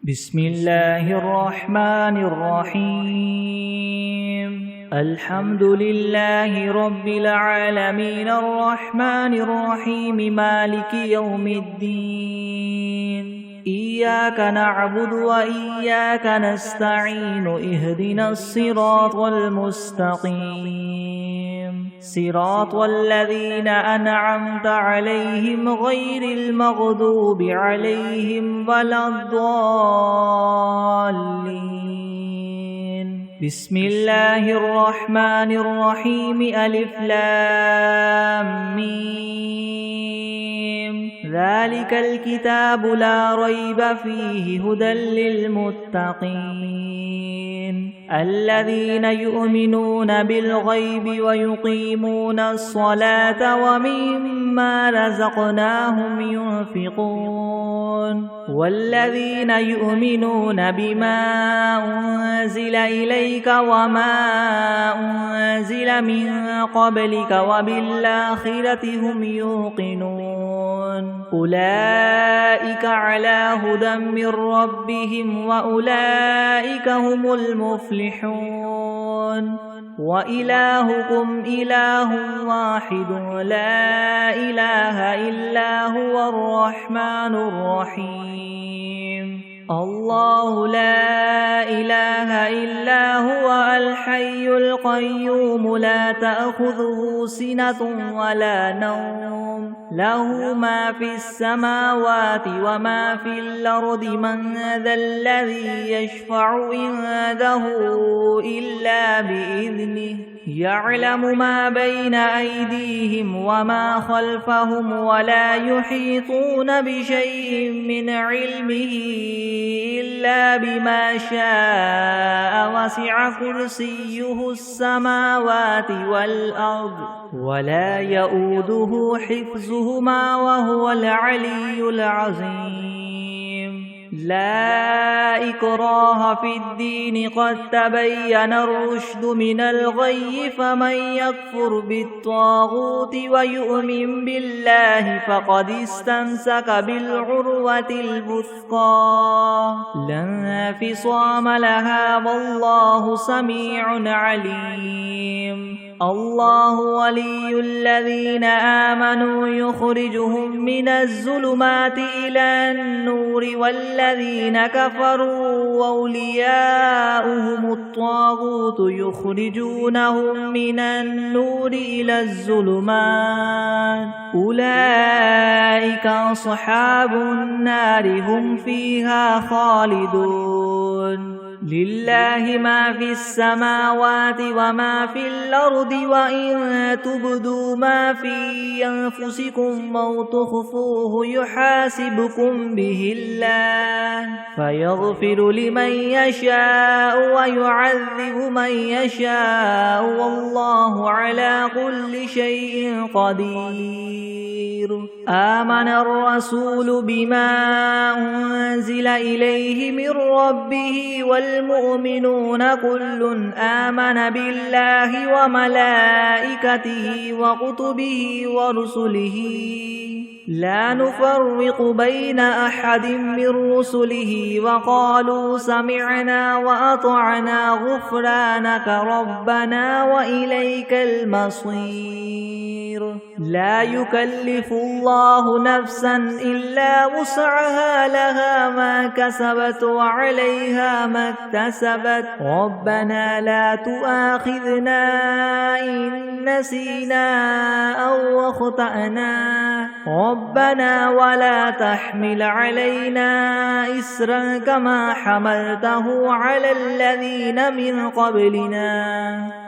بسم الله الرحمن الرحيم الحمد لله رب العالمين الرحمن الرحيم مالك يوم الدين إياك نعبد وإياك نستعين اهدنا الصراط المستقيم صراط الذين أنعمت عليهم غير المغضوب عليهم ولا الضالين بسم الله الرحمن الرحيم ألف لام ميم ذلك الكتاب لا ريب فيه هدى للمتقين الذين يؤمنون بالغيب ويقيمون الصلاة ومما رزقناهم ينفقون والذين يؤمنون بما أنزل إليك وما أنزل من قبلك وبالآخرة هم يوقنون أولئك على هدى من ربهم وأولئك هم المفلحون وإلهكم إله واحد لا إله إلا هو الرحمن الرحيم الله لا إله إلا هو الحي القيوم لا تأخذه سنة ولا نوم له ما في السماوات وما في الأرض من ذا الذي يشفع عنده إلا بإذنه يعلم ما بين أيديهم وما خلفهم ولا يحيطون بشيء من علمه إلا بما شاء وسع كرسيه السماوات والأرض ولا يؤوده حفظهما وهو العلي العظيم لا إكراه في الدين قد تبين الرشد من الغي فمن يكفر بالطاغوت ويؤمن بالله فقد استمسك بالعروة الوثقى لا انفصام لها والله سميع عليم الله ولي الذين آمنوا يخرجهم من الظلمات إلى النور والذين كفروا أولياؤهم الطاغوت يخرجونهم من النور إلى الظلمات أولئك أصحاب النار هم فيها خالدون لله ما في السماوات وما في الأرض وإن تبدوا ما في أنفسكم أو تخفوه يحاسبكم به الله فيغفر لمن يشاء ويعذب من يشاء والله على كل شيء قدير آمن الرسول بما أنزل إليه من ربه والمؤمنون كل آمن بالله وملائكته وكتبه ورسله لا نفرق بين أحد من رسله وقالوا سمعنا وأطعنا غفرانك ربنا وإليك المصير لا يكلف الله نفسا إلا وسعها لها ما كسبت وعليها ما اكتسبت ربنا لا تؤاخذنا إن نسينا أو أخطأنا ربنا ولا تحمل علينا إسرا كما حملته على الذين من قبلنا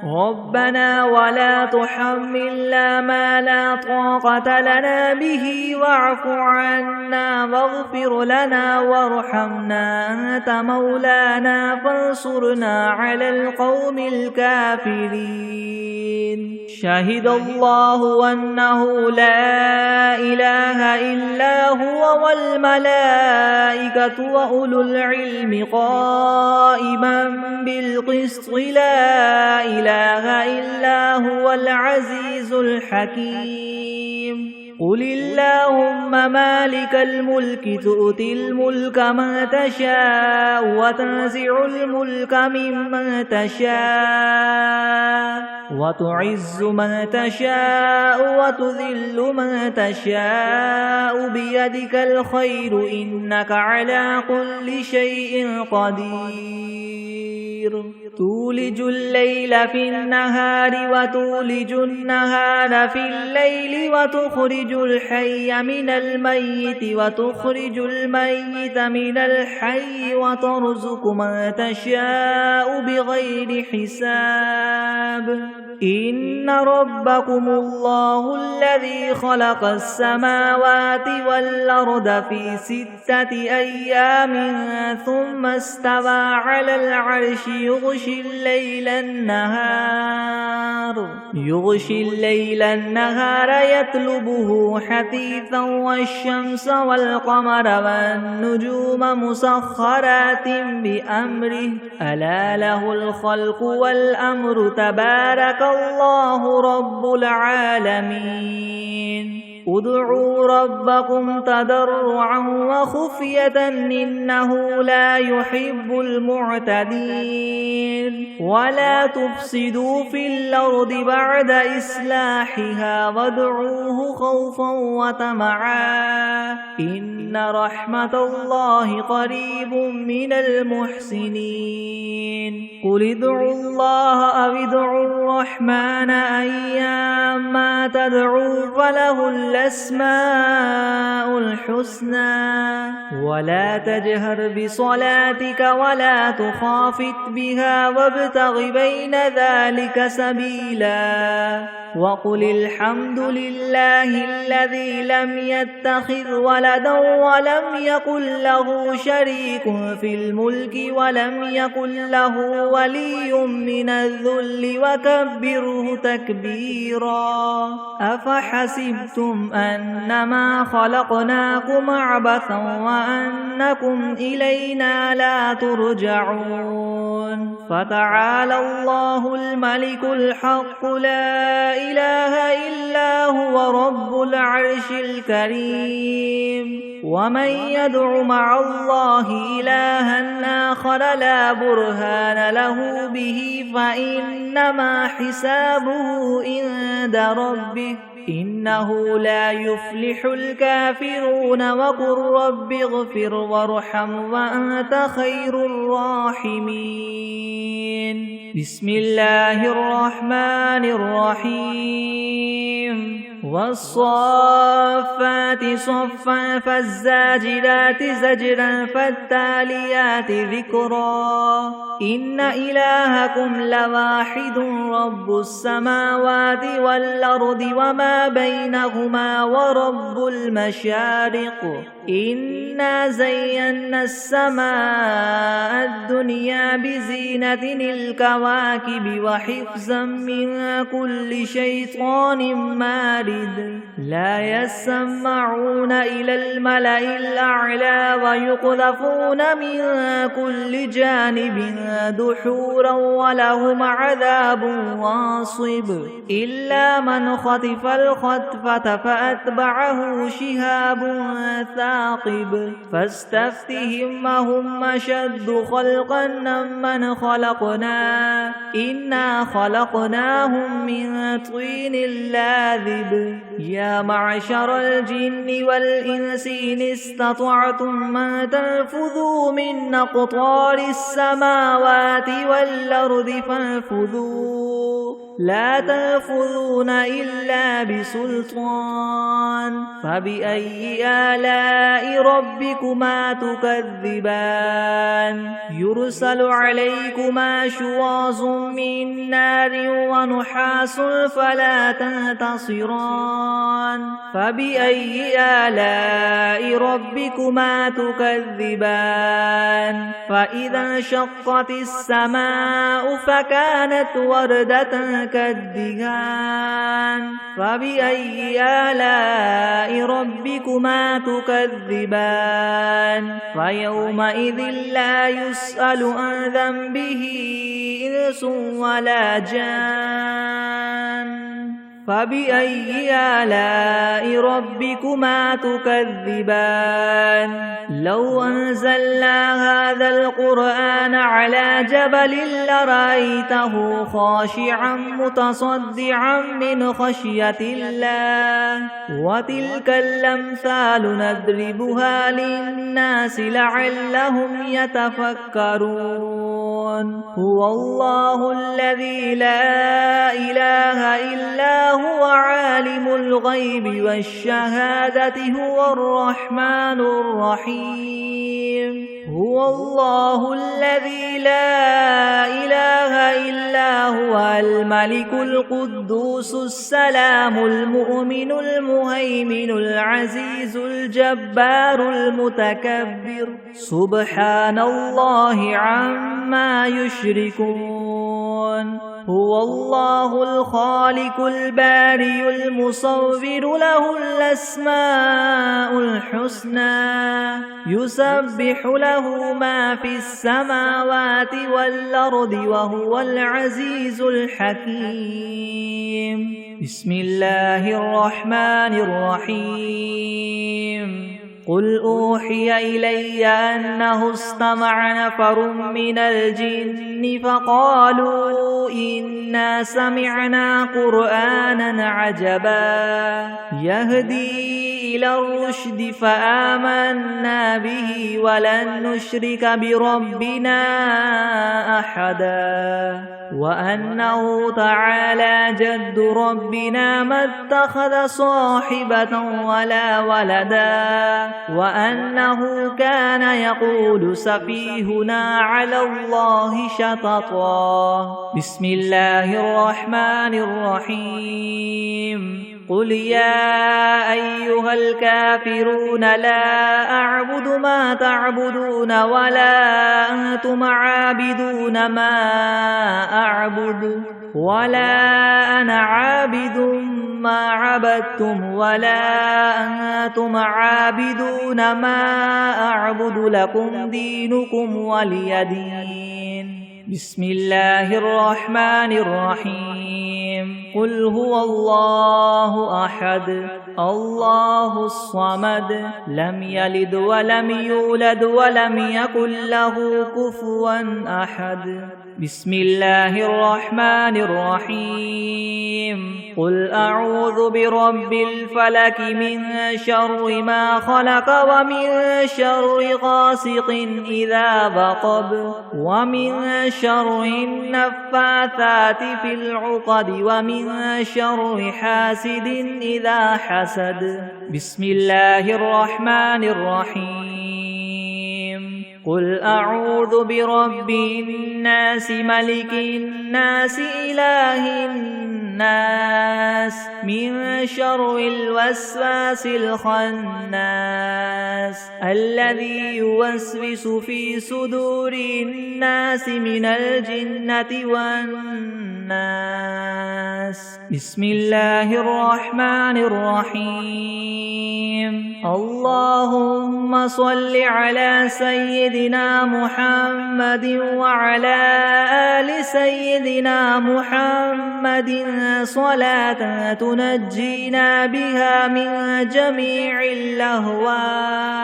ربنا ولا تحملنا ما لا طاقة لنا به واعف عنا واغفر لنا وارحمنا أنت مولانا فانصرنا على القوم الكافرين شهد الله أنه لا إله إلا هو والملائكة وأولو العلم قائما بالقسط لا إله إلا هو العزيز الحكيم قل اللهم مالك الملك تؤتي الملك من تشاء وتنزع الملك ممن تشاء وتعز من تشاء وتذل من تشاء بيدك الخير إنك على كل شيء قدير تولج الليل في النهار وتولج النهار في الليل وتخرج الحي من الميت وتخرج الميت من الحي وترزق من تشاء بغير حساب إن ربكم الله الذي خلق السماوات والأرض في 6 أيام ثم استوى على العرش يغشي الليل النهار يطلبه حثيثا والشمس والقمر والنجوم مسخرات بأمره ألا له الخلق والأمر تبارك الله رب العالمين ادعوا ربكم تضرعا وخفية إنه لا يحب المعتدين ولا تفسدوا في الأرض بعد إصلاحها وادعوه خوفا وطمعا إن رحمة الله قريب من المحسنين قل ادعوا الله أو ادعوا الرحمن أيما تدعوا فله الأسماء الحسنى ولا تجهر بصلاتك ولا تخافت بها وابتغ بين ذلك سبيلا وقل الحمد لله الذي لم يتخذ ولدا ولم يكن له شريك في الملك ولم يكن له ولي من الذل وكبره تكبيرا أفحسبتم أنما خلقناكم عبثا وأنكم إلينا لا ترجعون فتعالى الله الملك الحق لا إله إلا هو رب العرش الكريم ومن يدع مع الله إلها آخر لا برهان له به فإنما حسابه عند ربه إنه لا يفلح الكافرون وقل رب اغفر وارحم وأنت خير الراحمين بسم الله الرحمن الرحيم والصافات صفا فالزاجرات زجرا فالتاليات ذكرا إن إلهكم لواحد رب السماوات والأرض وما بينهما ورب المشارق إنا زينا السماء الدنيا بزينة الكواكب وحفظا من كل شيطان مارد لا يسمعون إلى الملأ الأعلى ويقذفون من كل جانب دحورا ولهم عذاب واصب إلا من خطف الخطفة فأتبعه شهاب ثاقب فاستفتهم هم أشد خلقا ممن خلقنا إنا خلقناهم من طين لاذب يا معشر الجن والإنس إن استطعتم أن تنفذوا من أقطار السماوات والأرض فانفذوا لا تنفذون إلا بسلطان فبأي آلاء ربكما تكذبان يرسل عليكما شواظ من نار ونحاس فلا تنتصران فبأي آلاء ربكما تكذبان فإذا انشقت السماء فكانت وردة كالدهان فبأي آلاء ربكما تكذبان فيومئذ لا يسأل عن ذنبه إنس ولا جان فبأي آلاء ربكما تكذبان لو أنزلنا هذا القرآن على جبل لرأيته خاشعا متصدعا من خشية الله وتلك الأمثال نضربها للناس لعلهم يتفكرون هو الله الذي لا إله إلا هو عالم الغيب والشهادة هو الرحمن الرحيم هو الله الذي لا إله إلا هو الملك القدوس السلام المؤمن المهيمن العزيز الجبار المتكبر سبحان الله عما يشركون هو الله الخالق البارئ المصور له الأسماء الحسنى يسبح له ما في السماوات والأرض وهو العزيز الحكيم بسم الله الرحمن الرحيم قل أوحي إلي أنه استمع نفر من الجن فقالوا إنا سمعنا قرآنا عجبا يهدي إلى الرشد فآمنا به ولن نشرك بربنا أحدا وأنه تعالى جد ربنا ما اتخذ صاحبة ولا ولدا وأنه كان يقول سفيهنا على الله شططا بسم الله الرحمن الرحيم قل يا أيها الكافرون لا أعبد ما تعبدون ولا أنتم عابدون ما أعبد ولا أنا عابد ما عبدتم ولا أنتم عابدون ما أعبد لكم دينكم ولي دين بسم الله الرحمن الرحيم قل هو الله أحد الله الصمد لم يلد ولم يولد ولم يكن له كفوا أحد بسم الله الرحمن الرحيم قل أعوذ برب الفلك من شر ما خلق ومن شر غاسق إذا وقب ومن شر النفاثات في العقد ومن شر حاسد إذا حسد بسم الله الرحمن الرحيم قل أعوذ برب الناس ملك الناس إله الناس من شر الوسواس الخناس الذي يوسوس في صدور الناس من الجنة والناس بسم الله الرحمن الرحيم اللهم صل على سيدنا محمد وعلى آل سيدنا محمد صلاة تنجينا بها من جميع الأهوال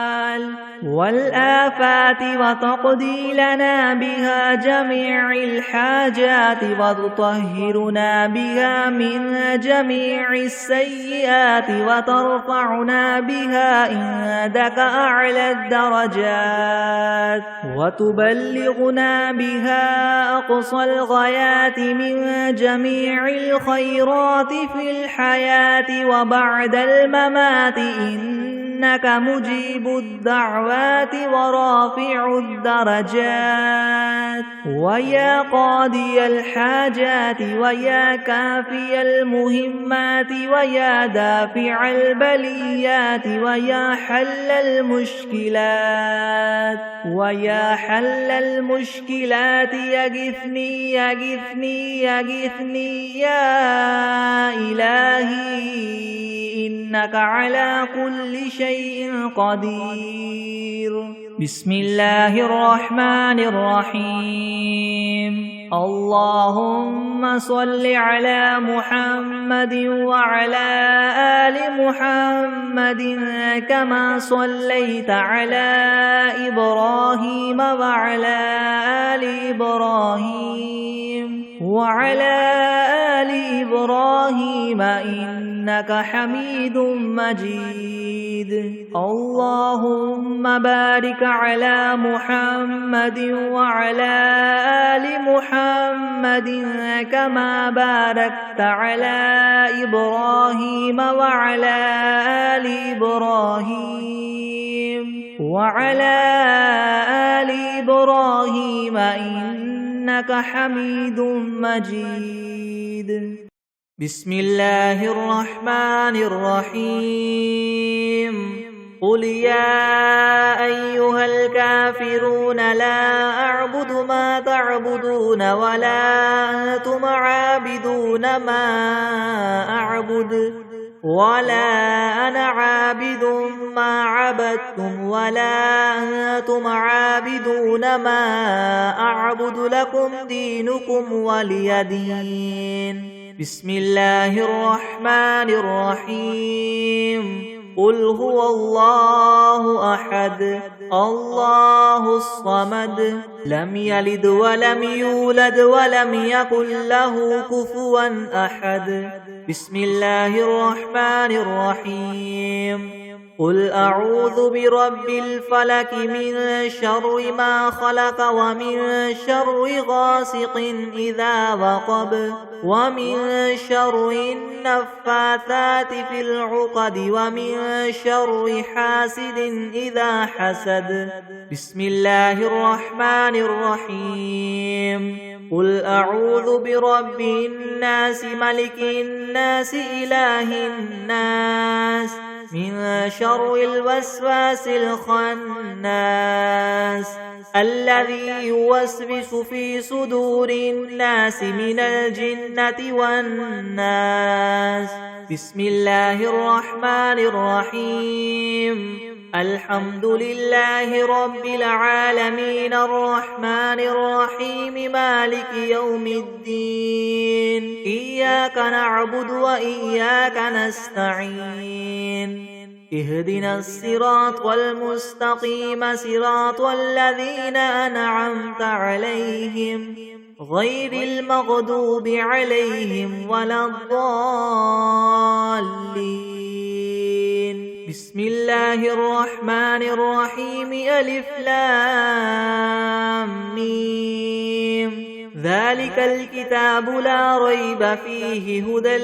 والآفات وتقضي لنا بها جميع الحاجات وتطهرنا بها من جميع السيئات وترفعنا بها عندك أعلى الدرجات وتبلغنا بها أقصى الغايات من جميع الخيرات في الحياة وبعد الممات إنك مجيب الدعوات ورافع الدرجات ويا قاضي الحاجات ويا كافي المهمات ويا دافع البليات ويا حل المشكلات ويا حل المشكلات يغثني يغثني يغثني يا إلهي إنك على كل شيء قدير بسم الله الرحمن الرحيم اللهم صل على محمد وعلى آل محمد كما صليت على إبراهيم وعلى آل إبراهيم إنك حميد مجيد. اللهم بارك على محمد وعلى آل محمد كما باركت على إبراهيم وعلى آل إبراهيم إنك حميد مجيد. بسم الله الرحمن الرحيم. قل يا أيها الكافرون لا أعبد ما تعبدون ولا أنتم عابدون ما أعبد ولا أنا عابد ما عبدتم ولا أنتم عابدون ما أعبد لكم دينكم ولي دين. بسم الله الرحمن الرحيم. قل هو الله أحد الله الصمد لم يلد ولم يولد ولم يكن له كفوا أحد. بسم الله الرحمن الرحيم. قل أعوذ برب الفلك من شر ما خلق ومن شر غاسق إذا وقب ومن شر النفاثات في العقد ومن شر حاسد إذا حسد. بسم الله الرحمن الرحيم. قل أعوذ برب الناس ملك الناس إله الناس من شر الوسواس الخناس الذي يوسوس في صدور الناس من الجنة والناس. بسم الله الرحمن الرحيم. الحمد لله رب العالمين الرحمن الرحيم مالك يوم الدين. إياك نعبد وإياك نستعين. اهدنا الصراط المستقيم صراط الذين أنعمت عليهم غير المغضوب عليهم ولا الضالين. بسم الله الرحمن الرحيم. ألف لام ميم. ذلك الكتاب لا ريب فيه هدى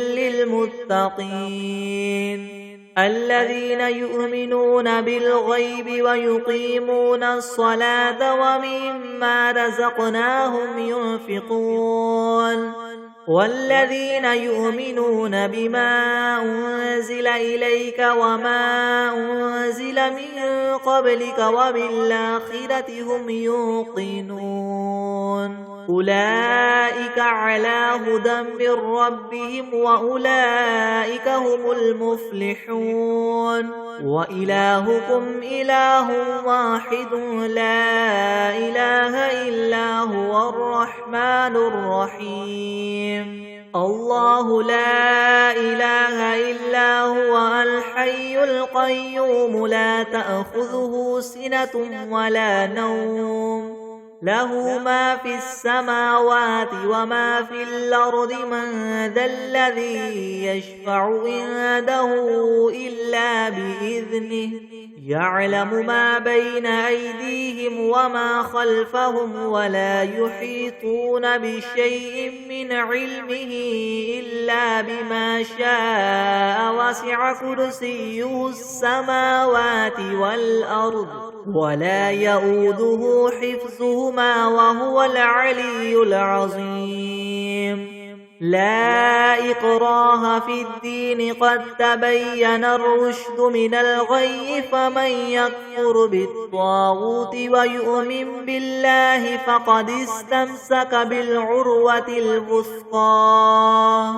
للمتقين الذين يؤمنون بالغيب ويقيمون الصلاة ومما رزقناهم ينفقون والذين يؤمنون بما أنزل إليك وما أنزل من قبلك وبالآخرة هم يوقنون. أولئك على هدى من ربهم وأولئك هم المفلحون. وإلهكم إله واحد لا إله إلا هو الرحمن الرحيم. الله لا إله إلا هو الحي القيوم لا تأخذه سنة ولا نوم له ما في السماوات وما في الأرض. من ذا الذي يشفع عنده إلا بإذنه يعلم ما بين أيديهم وما خلفهم ولا يحيطون بشيء من علمه إلا بما شاء. وسع كرسيه السماوات والأرض ولا يؤوده حفظهما وهو العلي العظيم. لا إكراه في الدين قد تبين الرشد من الغي. فمن يكفر بالطاغوت ويؤمن بالله فقد استمسك بالعروة الوثقى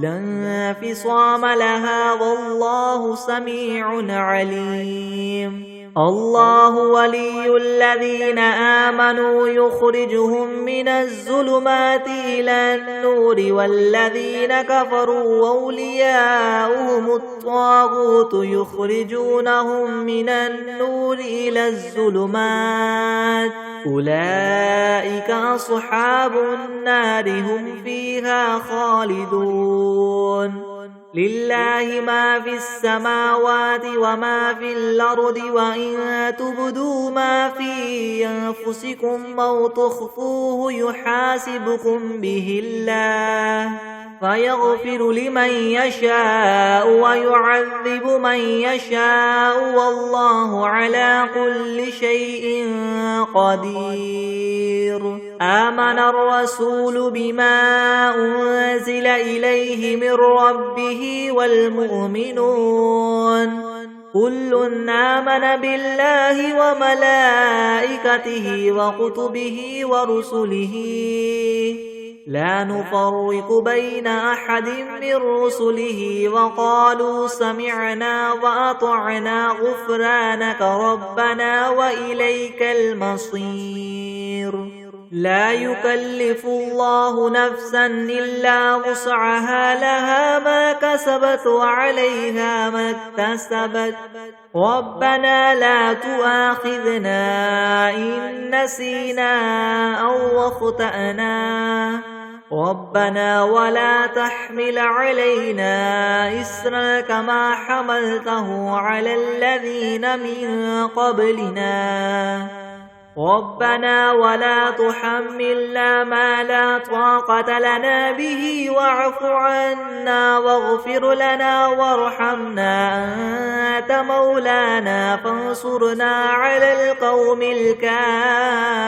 لا انفصام لها والله سميع عليم. الله ولي الذين آمنوا يخرجهم من الظلمات إلى النور والذين كفروا أولياؤهم الطاغوت يخرجونهم من النور إلى الظلمات أولئك أصحاب النار هم فيها خالدون لله ما في السماوات وما في الأرض وإن تبدوا ما في أنفسكم أو تخفوه يحاسبكم به الله فيغفر لمن يشاء ويعذب من يشاء والله على كل شيء قدير آمن الرسول بما أنزل إليه من ربه والمؤمنون كل آمن بالله وملائكته وكتبه ورسله لا نفرق بين أحد من رسله وقالوا سمعنا وأطعنا غفرانك ربنا وإليك المصير لا يكلف الله نفسا إلا وسعها لها ما كسبت وعليها ما اكتسبت ربنا لا تؤاخذنا إن نسينا أو أخطأنا ربنا ولا تحمل علينا إسرا كما حملته على الذين من قبلنا ربنا ولا تحملنا ما لا طاقة لنا به واعف عنا واغفر لنا وارحمنا أنت مولانا فانصرنا على القوم الكافرين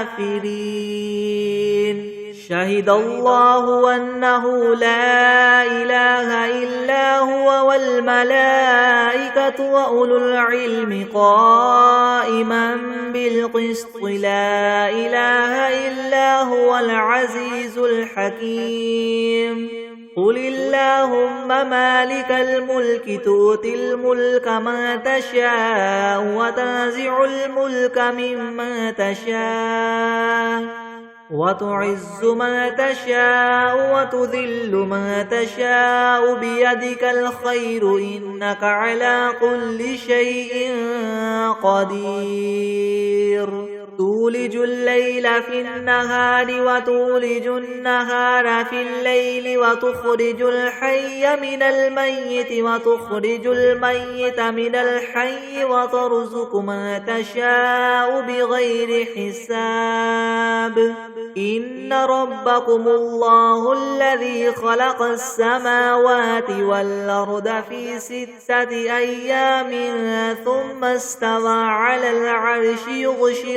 شهد الله أنه لا إله إلا هو والملائكة وأولو العلم قائما بالقسط لا إله إلا هو العزيز الحكيم قل اللهم مالك الملك تؤتي الملك من تشاء وتنزع الملك ممن تشاء وتعز من تشاء وتذل من تشاء بيدك الخير إنك على كل شيء قدير تولج الليل في النهار وتولج النهار في الليل وتخرج الحي من الميت وتخرج الميت من الحي وترزق من تشاء بغير حساب إن ربكم الله الذي خلق السماوات والأرض في 6 أيام ثم استوى على العرش يغشي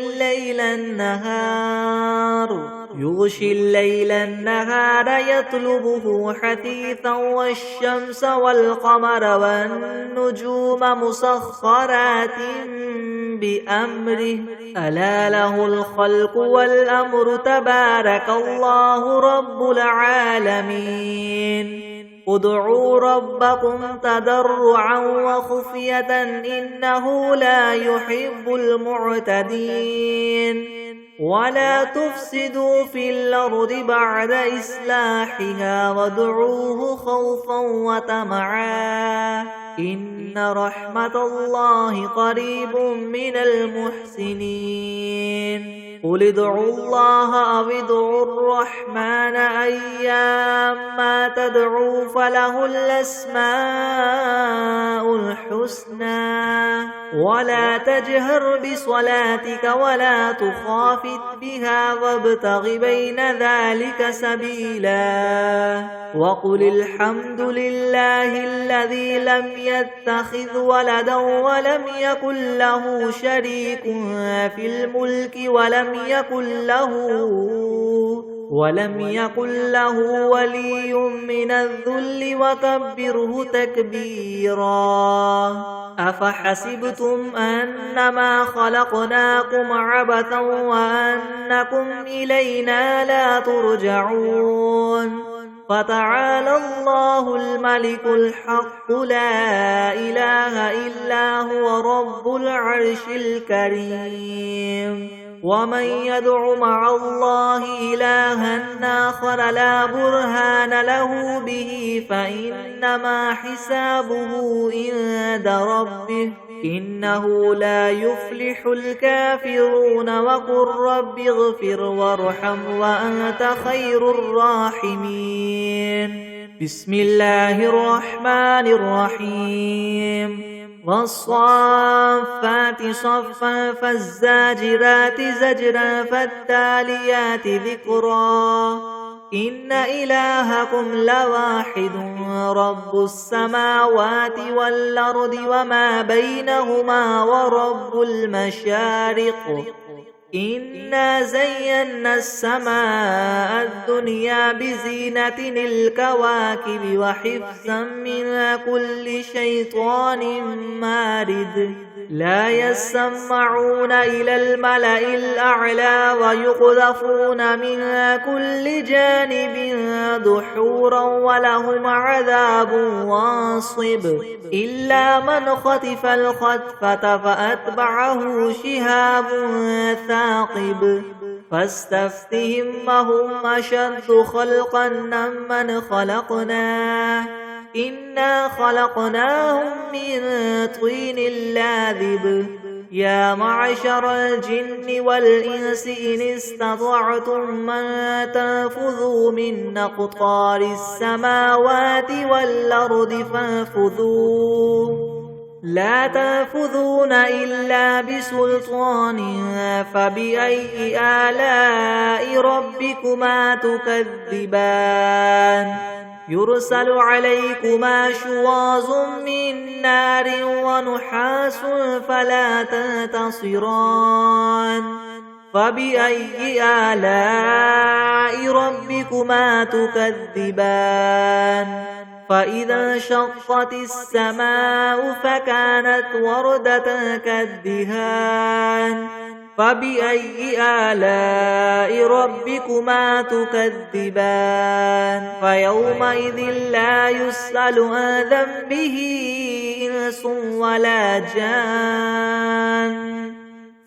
الليل النهار يطلبه حثيثا والشمس والقمر والنجوم مسخرات بأمره ألا له الخلق والأمر تبارك الله رب العالمين ادعوا ربكم تضرعا وخفية إنه لا يحب المعتدين ولا تفسدوا في الأرض بعد إصلاحها وادعوه خوفا وطمعا إن رحمة الله قريب من المحسنين قل ادعوا الله أو ادعوا الرحمن أيما تدعوا فله الأسماء الحسنى ولا تجهر بصلاتك ولا تخافت بها وابتغ بين ذلك سبيلا وقل الحمد لله الذي لم يتخذ ولدا ولم يكن له شريك في الملك ولم يكن له ولي من الذل وكبره تكبيرا أفحسبتم أنما خلقناكم عبثا وأنكم إلينا لا ترجعون فتعالى الله الملك الحق لا إله إلا هو رب العرش الكريم ومن يدع مع الله إلها آخر لا برهان له به فإنما حسابه عند ربه إنه لا يفلح الكافرون وقل رب اغفر وارحم وأنت خير الراحمين بسم الله الرحمن الرحيم والصافات صفا فالزاجرات زجرا فالتاليات ذكرا إن إلهكم لواحد رب السماوات والأرض وما بينهما ورب المشارق إنا زينا السماء الدنيا بزينة الكواكب وحفظا من كل شيطان مارد لا يسمعون إلى الملأ الأعلى ويقذفون من كل جانب دحورا ولهم عذاب واصب إلا من خطف الخطفة فأتبعه شهاب ثاقب فاستفتهم هم أشد خلقا ممن خلقنا إنا خلقناهم من طين لاذب يا معشر الجن والإنس إن استطعتم من تنفذوا من أقطار السماوات والأرض فانفذوا لا تنفذون إلا بسلطان فبأي آلاء ربكما تكذبان يرسل عليكما شواظ من نار ونحاس فلا تنتصران فبأي آلاء ربكما تكذبان فإذا انشقت السماء فكانت وردة كالدهان فبأي آلاء ربكما تكذبان فيومئذ لا يسأل عن ذنبه إنس ولا جان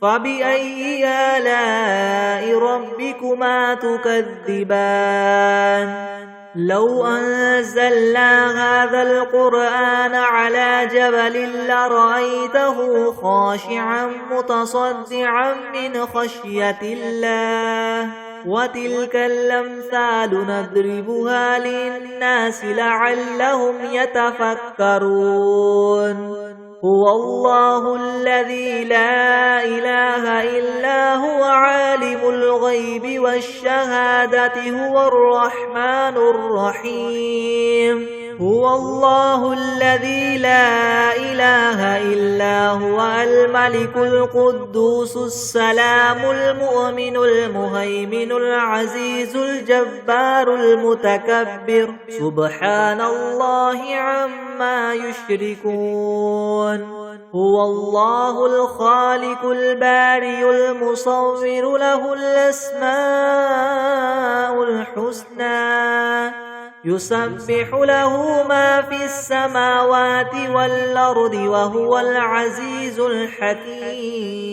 فبأي آلاء ربكما تكذبان لو أنزلنا هذا القرآن على جبل لرأيته خاشعا متصدعا من خشية الله وتلك الأمثال نضربها للناس لعلهم يتفكرون هو الله الذي لا إله إلا هو عالم الغيب والشهادة هو الرحمن الرحيم هو الله الذي لا إله إلا هو الملك القدوس السلام المؤمن المهيمن العزيز الجبار المتكبر سبحان الله عما يشركون هو الله الخالق البارئ المصور له الأسماء الحسنى يسبح له ما في السماوات والأرض وهو العزيز الحكيم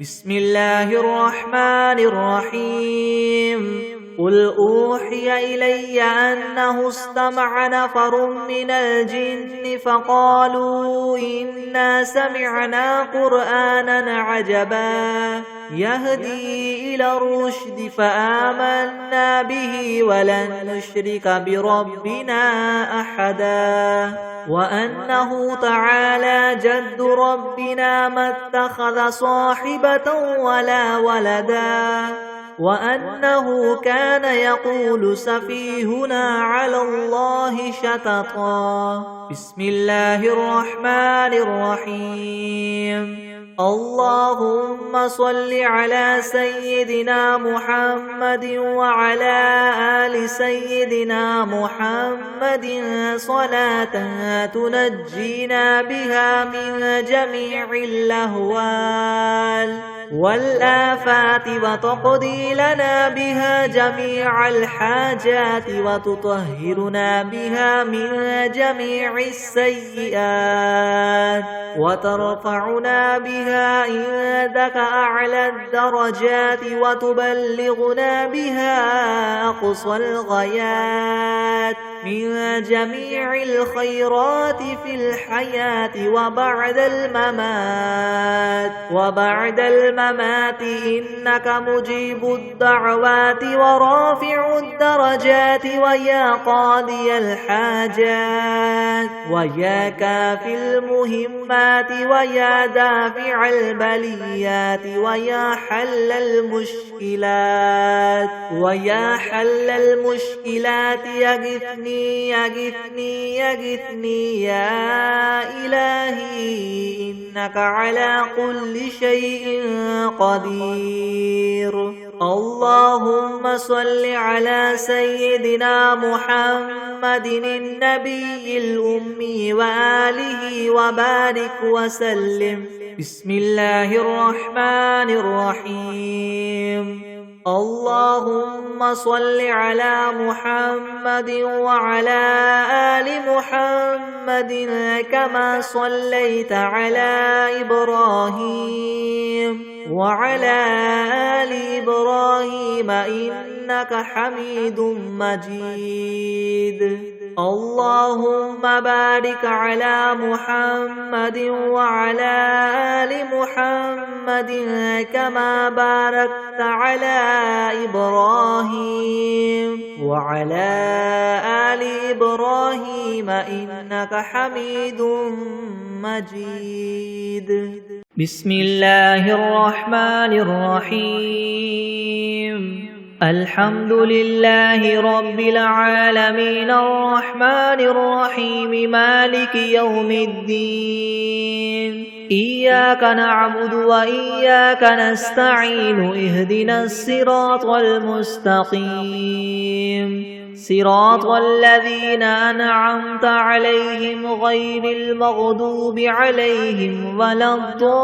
بسم الله الرحمن الرحيم قل أوحي إلي أنه استمع نفر من الجن فقالوا إنا سمعنا قرآنا عجبا يهدي إلى الرشد فآمنا به ولن نشرك بربنا أحدا وأنه تعالى جد ربنا ما اتخذ صاحبة ولا ولدا وأنه كان يقول سفيهنا على الله شططا بسم الله الرحمن الرحيم اللهم صل على سيدنا محمد وعلى آل سيدنا محمد صلاة تنجينا بها من جميع الأهوال والآفات وتقضي لنا بها جميع الحاجات وتطهرنا بها من جميع السيئات وترفعنا بها عندك أعلى الدرجات وتبلغنا بها أقصى الغايات من جميع الخيرات في الحياة وبعد الممات إنك مجيب الدعوات ورافع الدرجات ويا قاضي الحاجات ويا كافي المهمات ويا دافع البليات ويا حل المشكلات يغثني يا إلهي إنك على كل شيء قدير. اللهم صل على سيدنا محمد النبي الأمي وآله وبارك وسلم. بسم الله الرحمن الرحيم. اللهم صل على محمد وعلى آل محمد كما صليت على إبراهيم وعلى آل إبراهيم إنك حميد مجيد. اللهم بارك على محمد وعلى آل محمد كما باركت على إبراهيم وعلى آل إبراهيم إنك حميد مجيد. بسم الله الرحمن الرحيم. الحمد لله رب العالمين الرحمن الرحيم مالك يوم الدين. إياك نعبد وإياك نستعين اهدنا الصراط المستقيم صراط الذين أنعمت عليهم غير المغضوب عليهم ولا الضالين.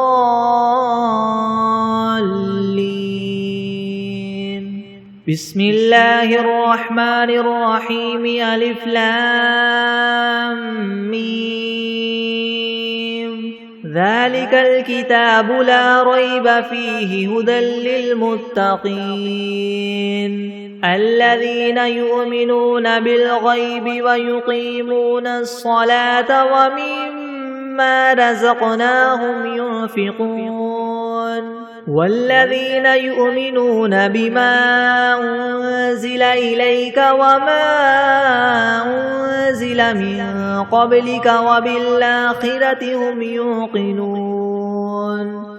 بسم الله الرحمن الرحيم. ألف لام ميم. ذلك الكتاب لا ريب فيه هدى للمتقين الذين يؤمنون بالغيب ويقيمون الصلاة ومما رزقناهم ينفقون والذين يؤمنون بما أنزل إليك وما أنزل من قبلك وبالآخرة هم يوقنون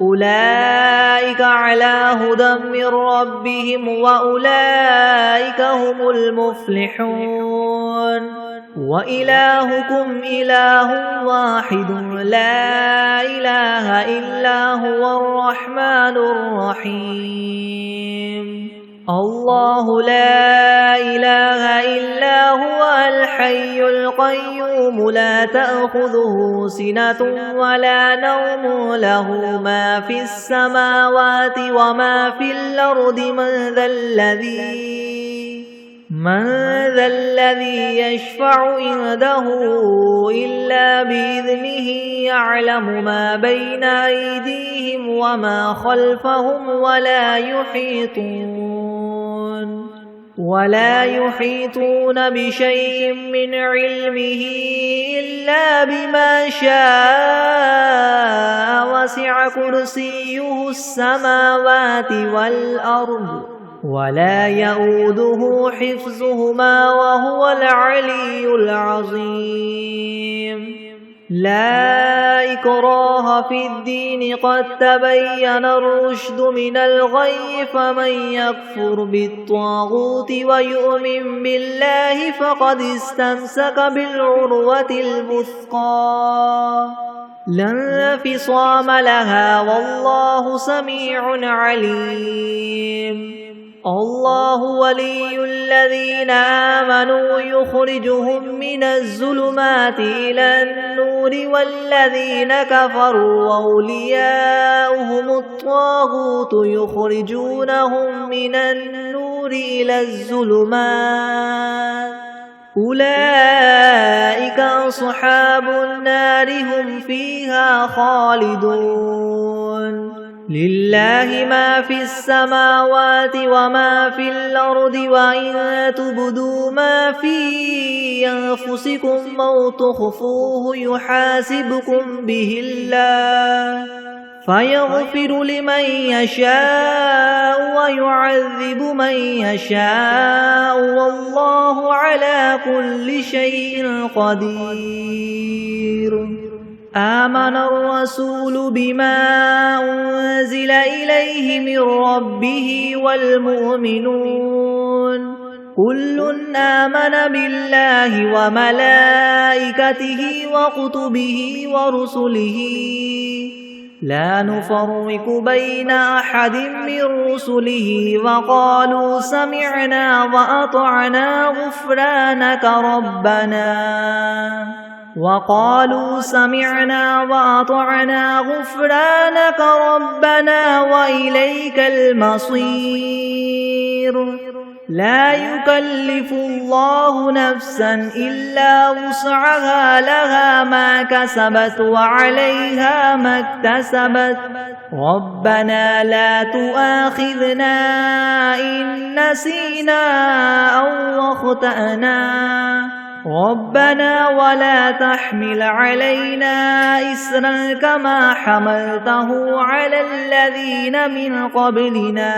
أولئك على هدى من ربهم وأولئك هم المفلحون. وإلهكم إله واحد لا إله إلا هو الرحمن الرحيم. الله لا إله إلا هو الحي القيوم لا تأخذه سنة ولا نوم له ما في السماوات وما في الأرض من ذا الذي يشفع عنده إلا بإذنه يعلم ما بين أيديهم وما خلفهم ولا يحيطون بشيء من علمه إلا بما شاء وسع كرسيه السماوات والأرض ولا يؤوده حفظهما وهو العلي العظيم. لا إكراه في الدين قد تبين الرشد من الغي فمن يكفر بالطاغوت ويؤمن بالله فقد استمسك بالعروة الوثقى لا انفصام لها والله سميع عليم. الله ولي الذين آمنوا يخرجهم من الظلمات إلى النور النور والذين كفروا أولياؤهم الطاغوت يخرجونهم من النور إلى الظلمات أولئك أصحاب النار هم فيها خالدون لله ما في السماوات وما في الأرض وإن تبدوا ما في أنفسكم أو تخفوه يحاسبكم به الله فيغفر لمن يشاء ويعذب من يشاء والله على كل شيء قدير آمن الرسول بما أنزل إليه من ربه والمؤمنون كل آمن بالله وملائكته وكتبه ورسله لا نفرق بين أحد من رسله وقالوا سمعنا وأطعنا غفرانك ربنا وإليك المصير لا يكلف الله نفسا إلا وسعها لها ما كسبت وعليها ما اكتسبت ربنا لا تؤاخذنا إن نسينا أو أخطأنا ربنا ولا تحمل علينا إسرا كما حملته على الذين من قبلنا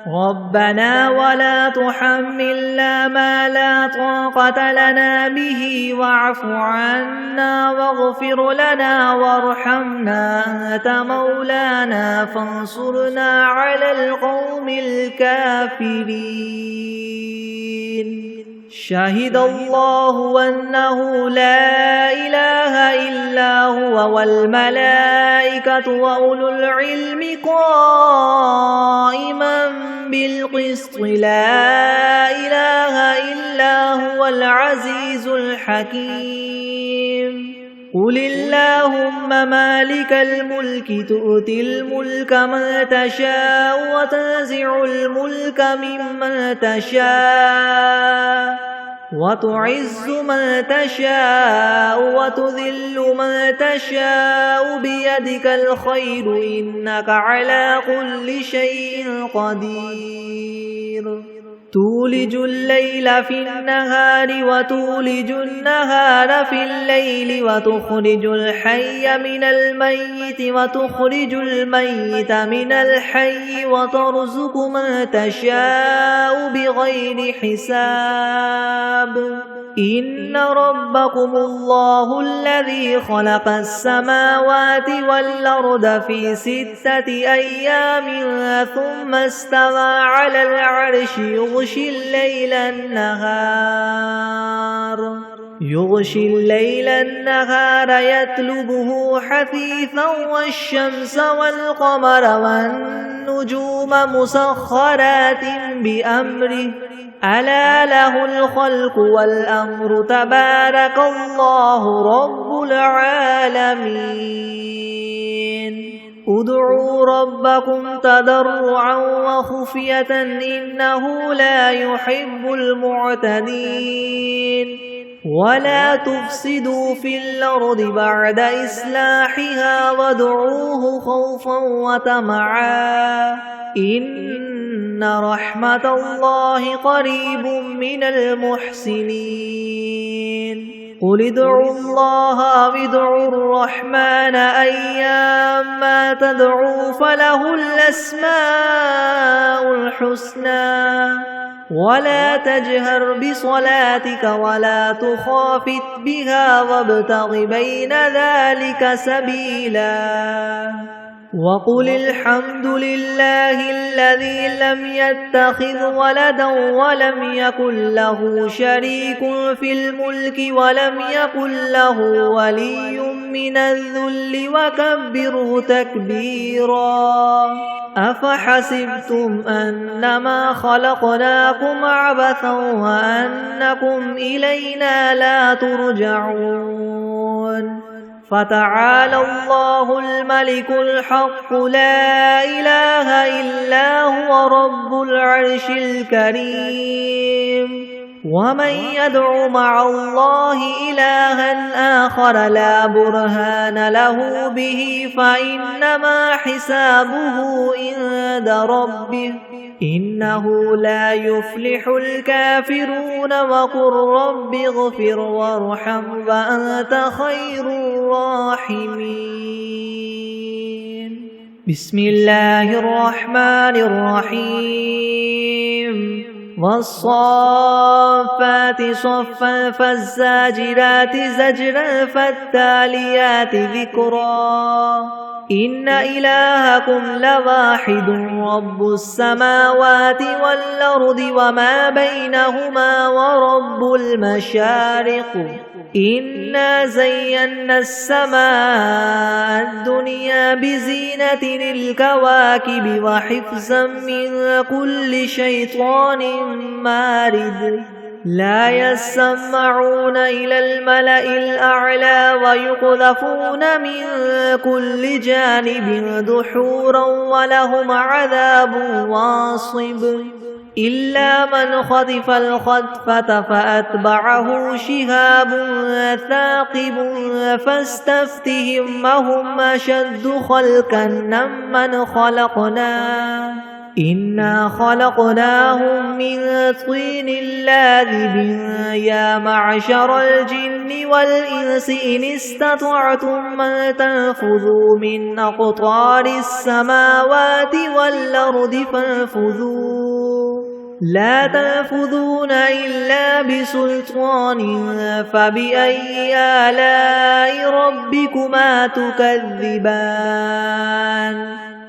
ربنا ولا تحملنا ما لا طاقة لنا به واعف عنا واغفر لنا وارحمنا أنت مولانا فانصرنا على القوم الكافرين شهد الله أنه لا إله إلا هو والملائكة وأولو العلم قائما بالقسط لا إله إلا هو العزيز الحكيم قل اللهم مالك الملك تؤتي الملك من تشاء وتنزع الملك ممن تشاء وتعز من تشاء وتذل من تشاء بيدك الخير إنك على كل شيء قدير تولج الليل في النهار وتولج النهار في الليل وتخرج الحي من الميت وتخرج الميت من الحي وترزق من تشاء بغير حساب إن ربكم الله الذي خلق السماوات والأرض في 6 أيام ثم استوى على العرش يغشي الليل النهار يطلبه حثيثا والشمس والقمر والنجوم مسخرات بأمره ألا له الخلق والأمر تبارك الله رب العالمين ادعوا ربكم تضرعا وخفية إنه لا يحب المعتدين ولا تفسدوا في الأرض بعد إصلاحها وادعوه خوفا وطمعا إن رحمة الله قريب من المحسنين قل ادعوا الله أو ادعوا الرحمن أيما تدعوا فله الأسماء الحسنى ولا تجهر بصلاتك ولا تخافت بها وابتغ بين ذلك سبيلا وقل الحمد لله الذي لم يتخذ ولدا ولم يكن له شريك في الملك ولم يكن له ولي من الذل وكبره تكبيرا أفحسبتم أنما خلقناكم عبثا وأنكم إلينا لا ترجعون فتعالى الله الملك الحق لا إله إلا هو رب العرش الكريم ومن يدع مع الله إلها آخر لا برهان له به فإنما حسابه عند ربه إنه لا يفلح الكافرون وقل رب اغفر وارحم وأنت خير الراحمين بسم الله الرحمن الرحيم والصافات صفا فالزاجرات زجرا فالتاليات ذكرا إن إلهكم لواحد رب السماوات والأرض وما بينهما ورب المشارق إنا زينا السماء الدنيا بزينة الكواكب وحفظا من كل شيطان مارد لا يسمعون إلى الملأ الأعلى ويقذفون من كل جانب دحورا ولهم عذاب واصب إلا من خطف الخطفة فأتبعه شهاب ثاقب فاستفتهم أهم أشد خلقا ممن خلقنا إنا خلقناهم من طين لاذب يا معشر الجن والإنس إن استطعتم أن تنفذوا من أقطار السماوات والأرض فانفذوا لا تنفذون إلا بسلطان فبأي آلاء ربكما تكذبان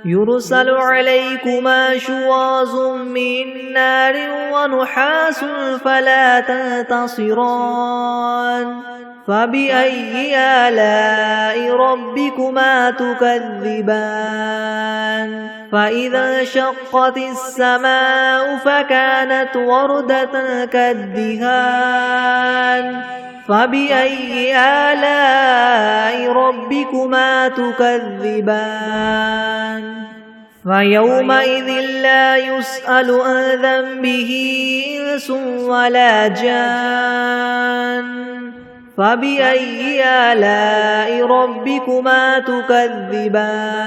يرسل عليكما شواظ من نار ونحاس فلا تنتصران فبأي آلاء ربكما تكذبان فإذا انشقت السماء فكانت وردة كالدهان فبأي آلاء ربكما تكذبان فيومئذ لا يسأل عن ذنبه إنس ولا جان فبأي آلاء ربكما تكذبان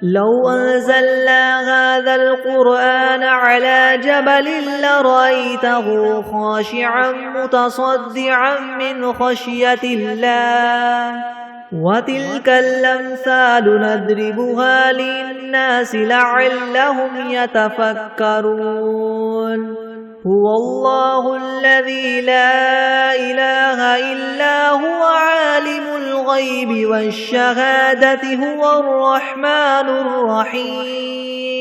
لو أنزلنا هذا القرآن على جبل لرأيته خاشعا متصدعا من خشية الله وتلك الأمثال نضربها للناس لعلهم يتفكرون هو الله الذي لا إله إلا هو عالم الغيب والشهادة هو الرحمن الرحيم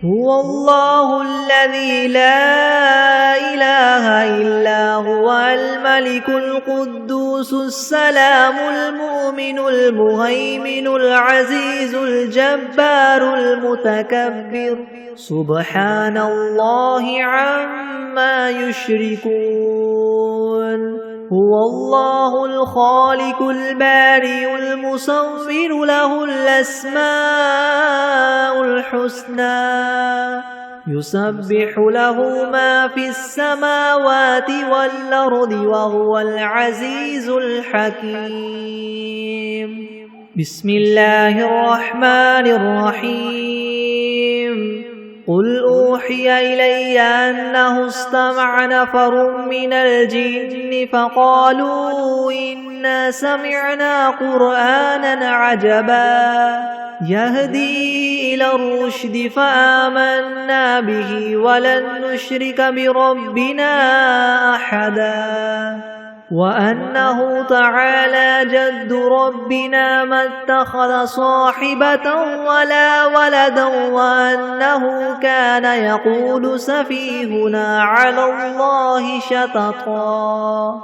هو الله الذي لا إله إلا هو الملك القدوس السلام المؤمن المهيمن العزيز الجبار المتكبر سبحان الله عما يشركون هو الله الخالق البارئ المصور له الأسماء الحسنى يسبح له ما في السماوات والأرض وهو العزيز الحكيم بسم الله الرحمن الرحيم قل أوحي إلي أنه استمع نفر من الجن فقالوا إنا سمعنا قرآنا عجبا يهدي إلى الرشد فآمنا به ولن نشرك بربنا أحدا وأنه تعالى جد ربنا ما اتخذ صاحبة ولا ولدا وأنه كان يقول سفيهنا على الله شططا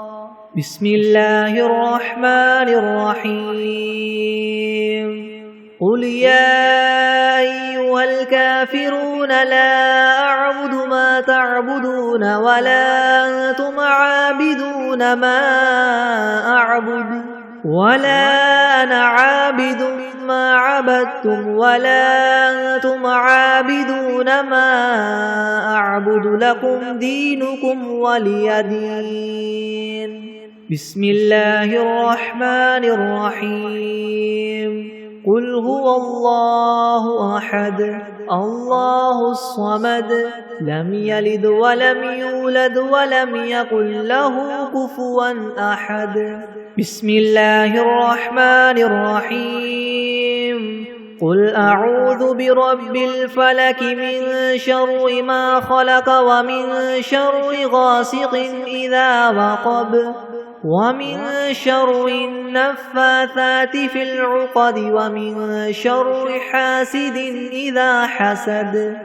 بسم الله الرحمن الرحيم قل يا أيها الكافرون لا أعبد ما تعبدون ولا أنتم عابدون ما أعبد ولا أنا عابد ما عبدتم ولا أنتم عابدون ما أعبد لكم دينكم ولي دين. بسم الله الرحمن الرحيم. قل هو الله أحد الله الصمد لم يلد ولم يولد ولم يكن له كفوا أحد. بسم الله الرحمن الرحيم. قل أعوذ برب الفلك من شر ما خلق ومن شر غاسق إذا وقب ومن شر النفاثات في العقد ومن شر حاسد إذا حسد.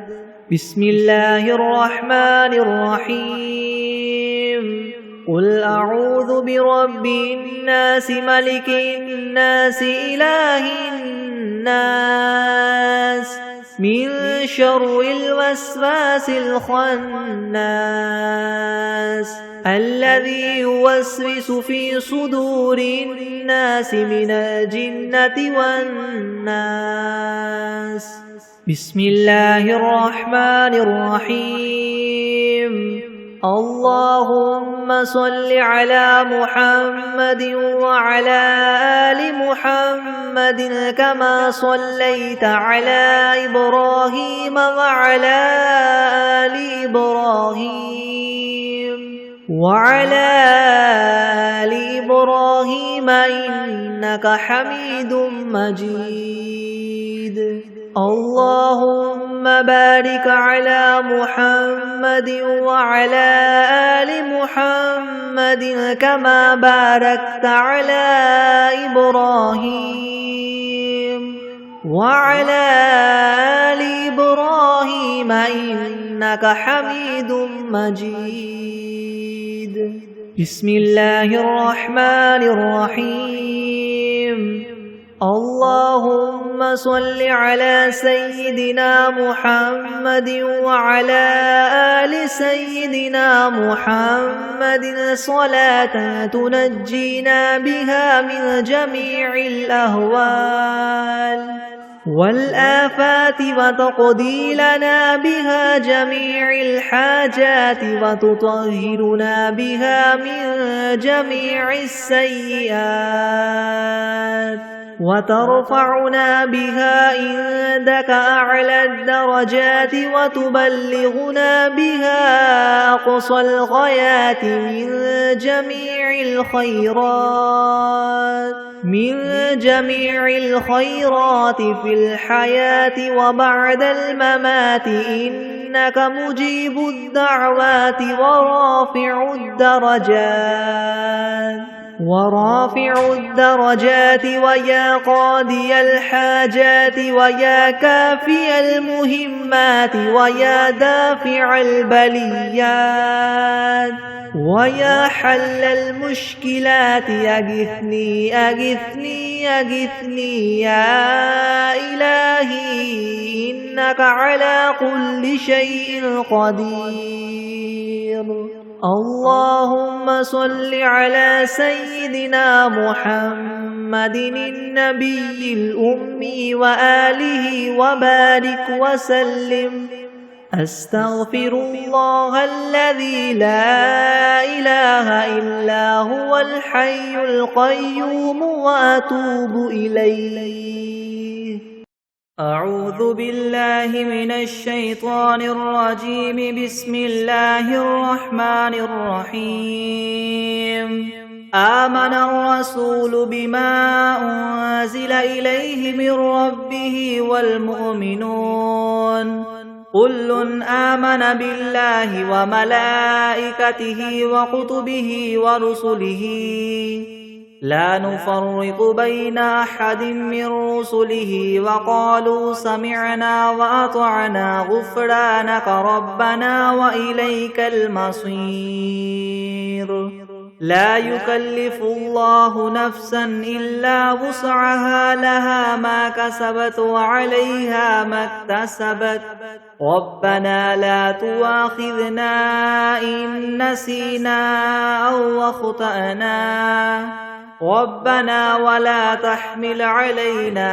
بسم الله الرحمن الرحيم. قل أعوذ برب الناس ملك الناس إله الناس من شر الوسواس الخناس الذي يوسوس في صدور الناس من الجنة والناس. بسم الله الرحمن الرحيم. اللهم صل على محمد وعلى آل محمد كما صليت على إبراهيم وعلى آل إبراهيم إنك حميد مجيد. اللهم بارك على محمد وعلى آل محمد كما باركت على إبراهيم وعلى آل إبراهيم إنك حميد مجيد. بسم الله الرحمن الرحيم. اللهم صل على سيدنا محمد وعلى آل سيدنا محمد صلاة تنجينا بها من جميع الأهوال والآفات وتقضي لنا بها جميع الحاجات وتطهرنا بها من جميع السيئات وترفعنا بها عندك أعلى الدرجات وتبلغنا بها أقصى الغايات من جميع الخيرات في الحياة وبعد الممات إنك مجيب الدعوات ورافع الدرجات ويا قاضي الحاجات ويا كافي المهمات ويا دافع البليات ويا حل المشكلات أغثني أغثني أغثني يا إلهي إنك على كل شيء قدير. اللهم صل على سيدنا محمد النبي الأمي وآله وبارك وسلم. أستغفر الله الذي لا إله إلا هو الحي القيوم وأتوب إليه. أعوذ بالله من الشيطان الرجيم. بسم الله الرحمن الرحيم. آمن الرسول بما أنزل إليه من ربه والمؤمنون كل آمن بالله وملائكته وكتبه ورسله لا نفرق بين أحد من رسله وقالوا سمعنا وأطعنا غفرانك ربنا وإليك المصير. لا يكلف الله نفسا إلا وسعها لها ما كسبت وعليها ما اكتسبت ربنا لا تؤاخذنا إن نسينا أو أخطأنا ربنا ولا تحمل علينا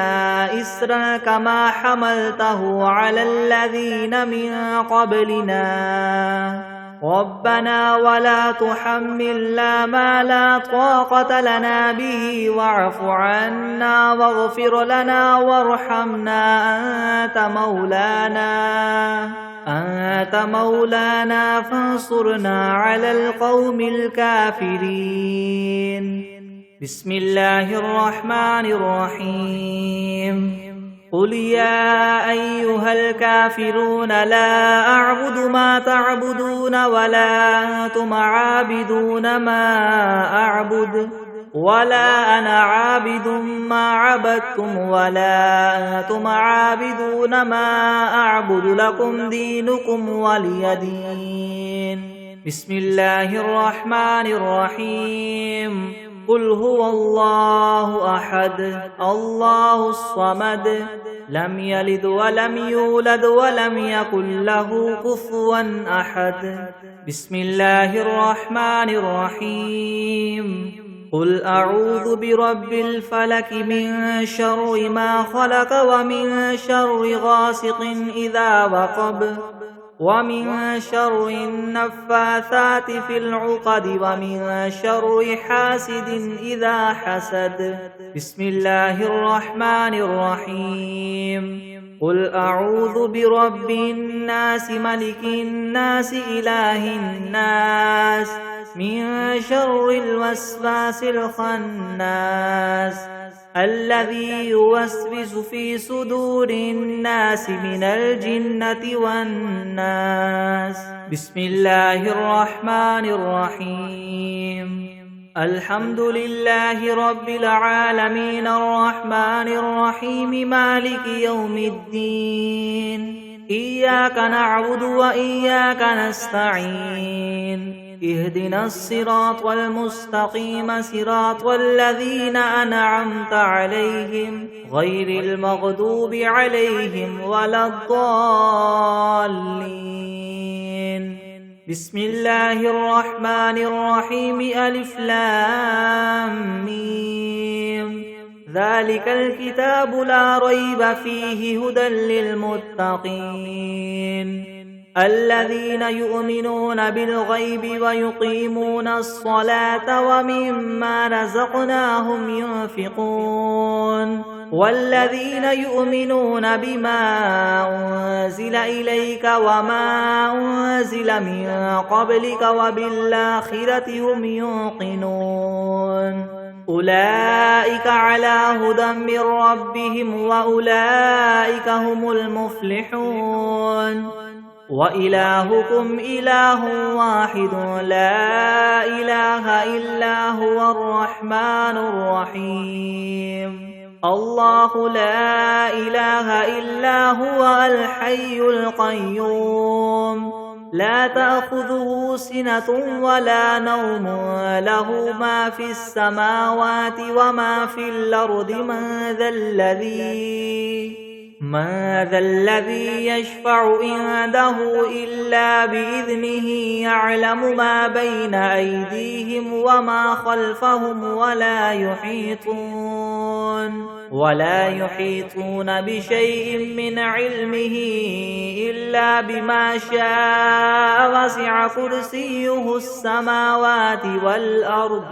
إسرا كما حملته على الذين من قبلنا ربنا ولا تحملنا ما لا طاقة لنا به واعف عنا واغفر لنا وارحمنا أنت مولانا فانصرنا على القوم الكافرين. بسم الله الرحمن الرحيم. قل يا أيها الكافرون لا أعبد ما تعبدون ولا أنتم عابدون ما أعبد ولا أنا عابد ما عبدتم ولا أنتم عابدون ما أعبد لكم دينكم ولي دين. بسم الله الرحمن الرحيم. قل هو الله أحد الله الصمد لم يلد ولم يولد ولم يكن له كفوا أحد. بسم الله الرحمن الرحيم. قل أعوذ برب الفلك من شر ما خلق ومن شر غاسق إذا وقب ومن شر النفاثات في العقد ومن شر حاسد إذا حسد. بسم الله الرحمن الرحيم. قل أعوذ برب الناس ملك الناس إله الناس من شر الوسواس الخناس الذي يوسوس في صدور الناس من الجنة والناس. بسم الله الرحمن الرحيم. الحمد لله رب العالمين الرحمن الرحيم مالك يوم الدين إياك نعبد وإياك نستعين اهدنا الصراط المستقيم صراط الذين أنعمت عليهم غير المغضوب عليهم ولا الضالين. بسم الله الرحمن الرحيم ألف لام ميم ذلك الكتاب لا ريب فيه هدى للمتقين الذين يؤمنون بالغيب ويقيمون الصلاة ومما رزقناهم ينفقون والذين يؤمنون بما أنزل إليك وما أنزل من قبلك وبالآخرة هم يوقنون أولئك على هدى من ربهم وأولئك هم المفلحون. وإلهكم إله واحد لا إله إلا هو الرحمن الرحيم. الله لا إله إلا هو الحي القيوم لا تأخذه سنة ولا نوم له ما في السماوات وما في الأرض من ذا الذي يشفع عنده إلا بإذنه يعلم ما بين أيديهم وما خلفهم ولا يحيطون بشيء من علمه إلا بما شاء وسع كرسيه السماوات والأرض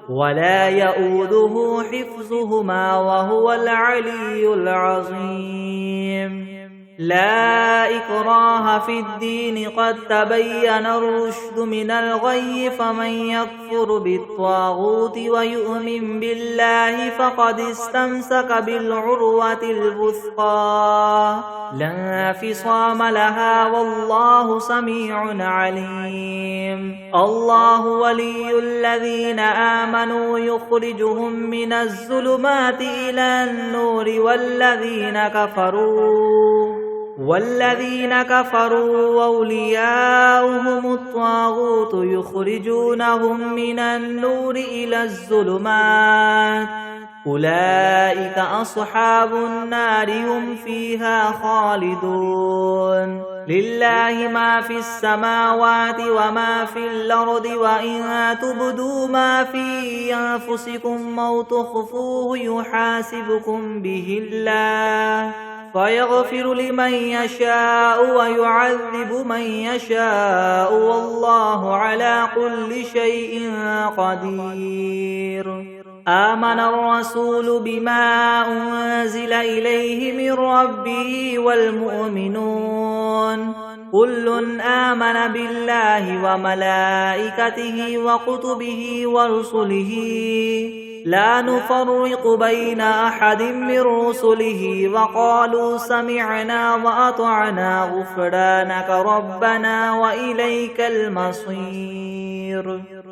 ولا يؤوده حفظهما وهو العلي العظيم. لا إكراه في الدين قد تبين الرشد من الغي فمن يكفر بالطاغوت ويؤمن بالله فقد استمسك بالعروة الوثقى لا انفصام لها والله سميع عليم. الله ولي الذين آمنوا يخرجهم من الظلمات إلى النور والذين كفروا أولياؤهم الطاغوت يخرجونهم من النور إلى الظلمات أولئك أصحاب النار هم فيها خالدون لله ما في السماوات وما في الأرض وإن تبدوا ما في أنفسكم أو تخفوه يحاسبكم به الله فيغفر لمن يشاء ويعذب من يشاء والله على كل شيء قدير آمن الرسول بما أنزل إليه من ربه والمؤمنون كل آمن بالله وملائكته وكتبه ورسله لا نفرق بين أحد من رسله وقالوا سمعنا وأطعنا غفرانك ربنا وإليك المصير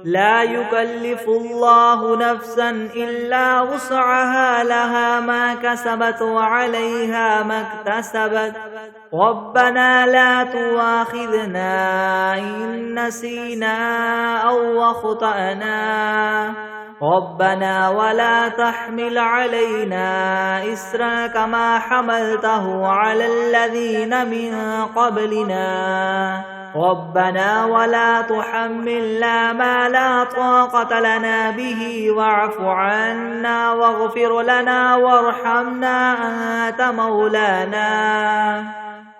لا يكلف الله نفسا إلا وسعها لها ما كسبت وعليها ما اكتسبت ربنا لا تؤاخذنا إن نسينا أو أخطأنا ربنا ولا تحمل علينا إسرا كما حملته على الذين من قبلنا ربنا ولا تحملنا ما لا طاقة لنا به واعف عنا واغفر لنا وارحمنا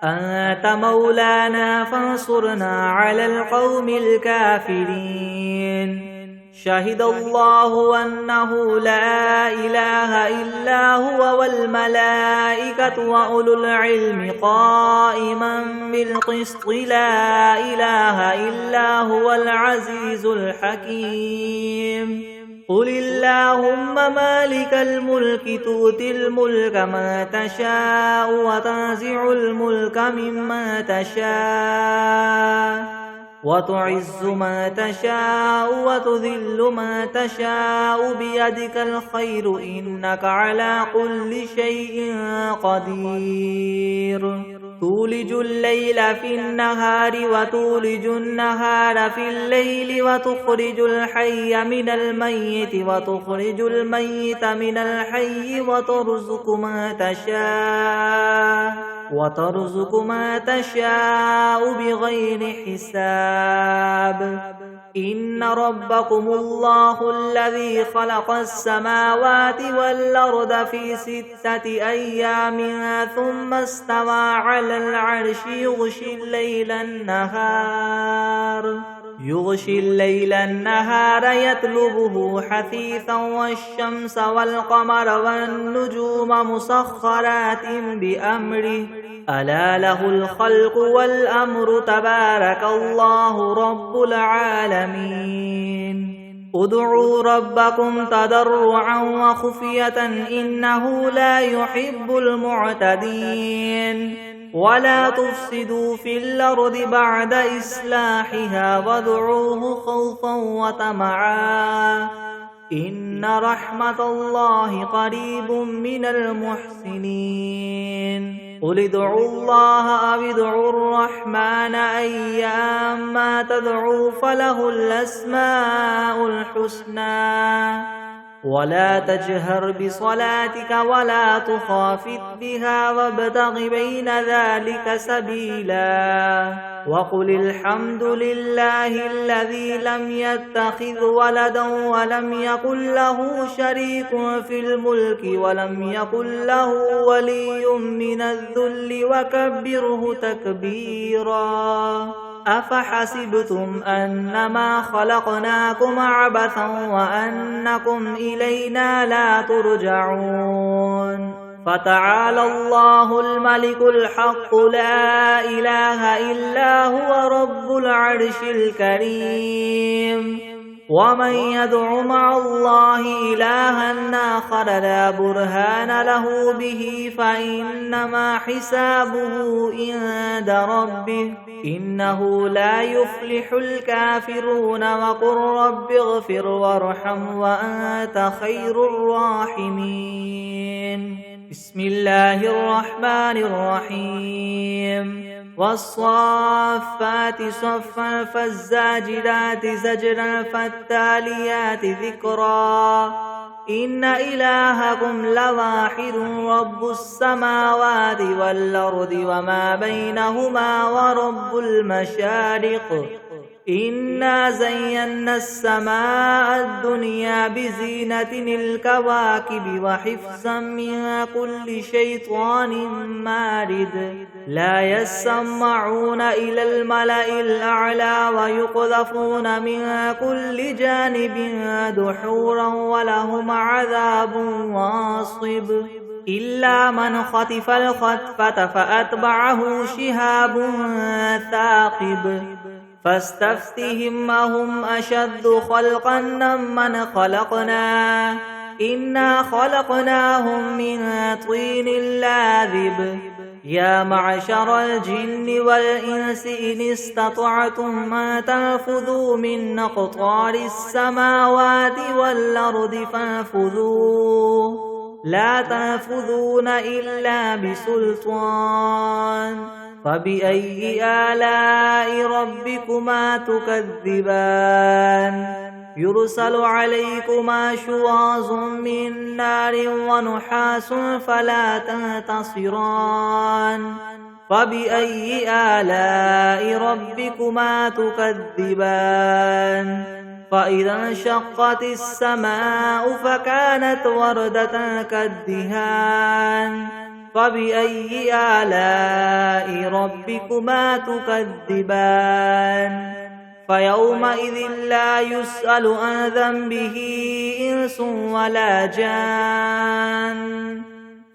أنت مولانا فانصرنا على القوم الكافرين شهد الله أنه لا إله إلا هو والملائكة وأولو العلم قائما بالقسط لا إله إلا هو العزيز الحكيم قل اللهم مالك الملك تؤتي الملك من تشاء وتنزع الملك ممن تشاء وتعز ما تشاء وتذل ما تشاء بيدك الخير إنك على كل شيء قدير تولج الليل في النهار وتولج النهار في الليل وتخرج الحي من الميت وتخرج الميت من الحي وترزق ما تشاء بغير حساب إن ربكم الله الذي خلق السماوات والأرض في 6 أيام ثم استوى على العرش يغشي الليل النهار يطلبه حثيثا والشمس والقمر والنجوم مسخرات بأمره ألا له الخلق والأمر تبارك الله رب العالمين ادعوا ربكم تضرعا وخفية إنه لا يحب المعتدين ولا تفسدوا في الأرض بعد إصلاحها وادعوه خوفا وطمعا إن رحمة الله قريب من المحسنين قل ادعوا الله أو ادعوا الرحمن أيما تدعوا فله الأسماء الحسنى ولا تجهر بصلاتك ولا تخافت بها وابتغ بين ذلك سبيلا وقل الحمد لله الذي لم يتخذ ولدا ولم يكن له شريك في الملك ولم يكن له ولي من الذل وكبره تكبيرا أفحسبتم أنما خلقناكم عبثا وأنكم إلينا لا ترجعون فتعالى الله الملك الحق لا إله إلا هو رب العرش الكريم ومن يدع مع الله إلها آخر لا برهان له به فإنما حسابه عند ربه إنه لا يفلح الكافرون وقل رب اغفر وارحم وأنت خير الراحمين بسم الله الرحمن الرحيم والصافات صفا فالزاجرات زجرا فالتاليات ذكرا إن إلهكم لواحد رب السماوات والأرض وما بينهما ورب المشارق إنا زينا السماء الدنيا بزينة الكواكب وحفظا من كل شيطان مارد لا يسمعون إلى الملأ الأعلى ويقذفون من كل جانب دحورا ولهم عذاب واصب إلا من خطف الخطفة فأتبعه شهاب ثاقب فاستفتهم أهم أشد خلقا من خلقنا إنا خلقناهم من طين لاذب يا معشر الجن والإنس إن استطعتم أن تنفذوا من أقطار السماوات والأرض فانفذوا لا تنفذون إلا بسلطان فبأي آلاء ربكما تكذبان يرسل عليكما شواظ من نار ونحاس فلا تنتصران فبأي آلاء ربكما تكذبان فإذا انشقت السماء فكانت وردة كالدهان فبأي آلاء ربكما تكذبان فيومئذ لا يسأل عن ذنبه إنس ولا جان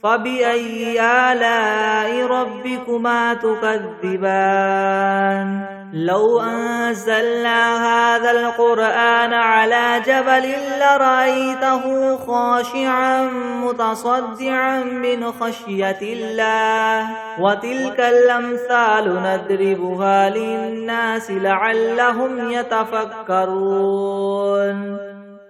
فبأي آلاء ربكما تكذبان لو أنزلنا هذا القرآن على جبل لرأيته خاشعا متصدعا من خشية الله وتلك الأمثال نضربها للناس لعلهم يتفكرون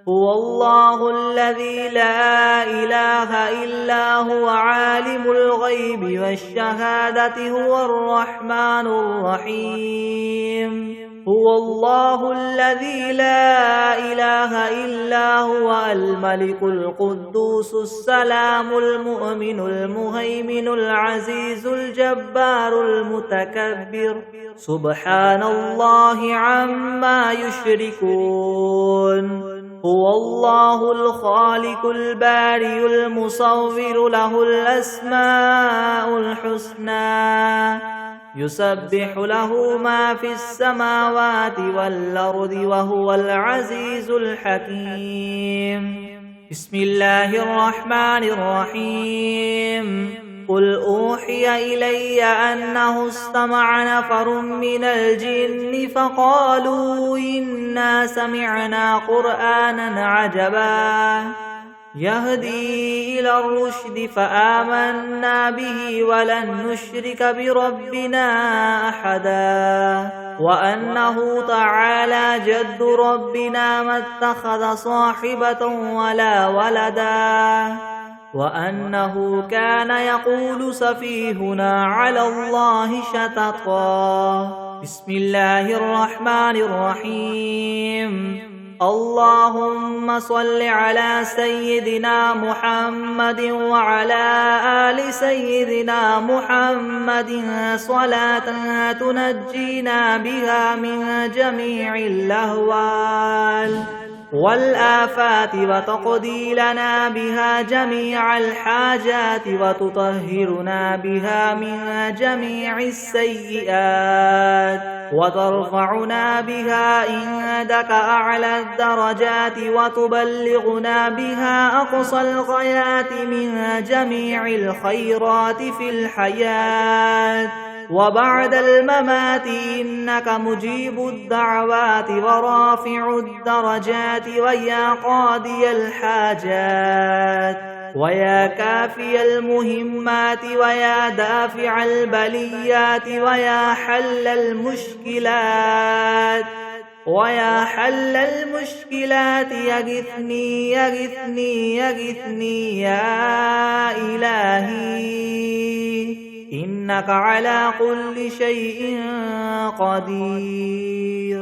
هو الله الذي لا إله إلا هو عالم الغيب والشهادة هو الرحمن الرحيم هو الله الذي لا إله إلا هو الملك القدوس السلام المؤمن المهيمن العزيز الجبار المتكبر سبحان الله عما يشركون هو الله الخالق البارئ المصور له الأسماء الحسنى يسبح له ما في السماوات والأرض وهو العزيز الحكيم بسم الله الرحمن الرحيم قل أوحي إلي أنه استمع نفر من الجن فقالوا إنا سمعنا قرآنا عجبا يهدي إلى الرشد فآمنا به ولن نشرك بربنا أحدا وأنه تعالى جد ربنا ما اتخذ صاحبة ولا ولدا وأنه كان يقول سفيهنا على الله شططا بسم الله الرحمن الرحيم اللهم صل على سيدنا محمد وعلى آل سيدنا محمد صلاة تنجينا بها من جميع الأهوال والآفات وتقضي لنا بها جميع الحاجات وتطهرنا بها من جميع السيئات وترفعنا بها عندك أعلى الدرجات وتبلغنا بها أقصى الغايات من جميع الخيرات في الحياة وبعد الممات إنك مجيب الدعوات ورافع الدرجات ويا قاضي الحاجات ويا كافي المهمات ويا دافع البليات ويا حل المشكلات ويا حل المشكلات يغثني يغثني يغثني يا إلهي إنك على كل شيء قدير.